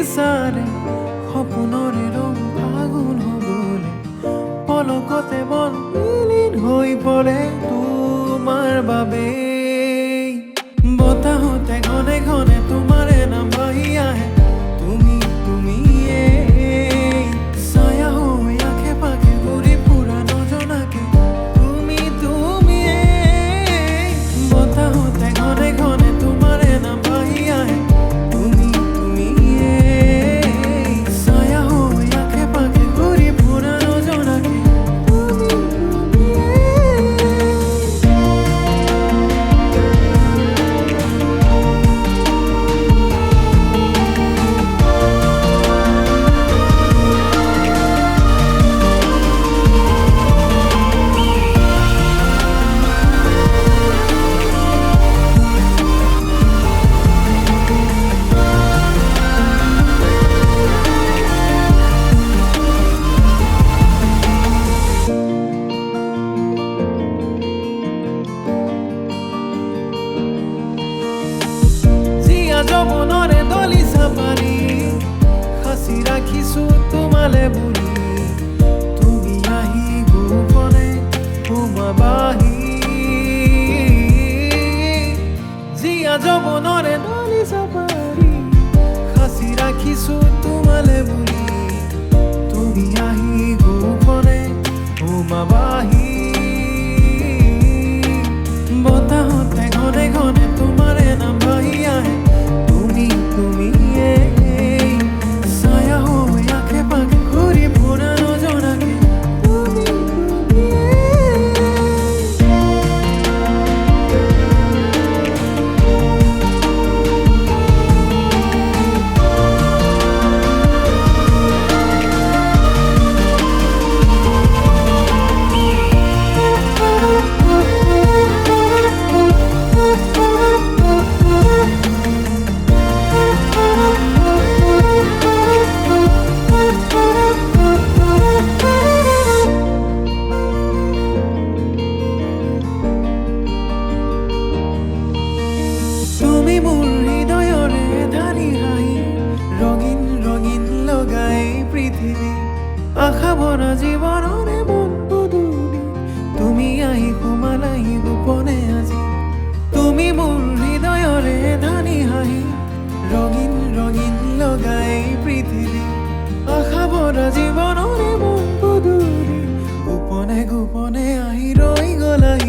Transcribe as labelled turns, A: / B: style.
A: নিবিচাৰে সপোনৰে ৰং আগুন হ'বলৈ পলকতে মন বিলীন হৈ পৰে তোমাৰ বাবে বতাহতে ঘনে ঘনে তোমাৰে নাম বাহি আহে তুমি তুমিয়ে ছায়া হৈ আশে পাশে ঘূৰি ফুৰা নজনাকে তুমি তুমিয়ে বতাহতে ঘনে ঘনে তোমাৰে নাম বাহি আহে তুমি তুমিয়ে ছায়া হৈ আশে পাশে ঘূৰি ফুৰা নজনাকে তুমি তুমিয়ে যৌৱনৰে দলিচা পাৰি সাঁচি ৰাখিছো তোমালে বুলি তুমি আহি গোপনে সোমাবাহি জীয়া যৌৱনৰে দলিচা পাৰি সাঁচি ৰাখিছো তোমালে বুলি তুমি আহি গোপনে সোমাবাহি বতাহতে ঘনে ঘনে তোমাৰে নাম বাহি আহে তুমি তুমিয়ে ছায়া হৈ আশে পাশে ঘূৰি ফুৰা নজনাকে তুমি তুমিয়ে তুমি মোৰ হৃদয়ৰে ধানি হাঁহি ৰঙীন ৰঙীন লগাই পৃথিৱী আশা ভৰা জীৱনৰে মন পদূলি তুমি আহি সোমালাহি গোপনে আজি তুমি মোৰ হৃদয়ৰে ধানি হাঁহি ৰঙীন ৰঙীন লগাই পৃথিৱী আশা ভৰা জীৱনৰে মন পদূলি গোপনে গোপনে আহি ৰৈ গলাহি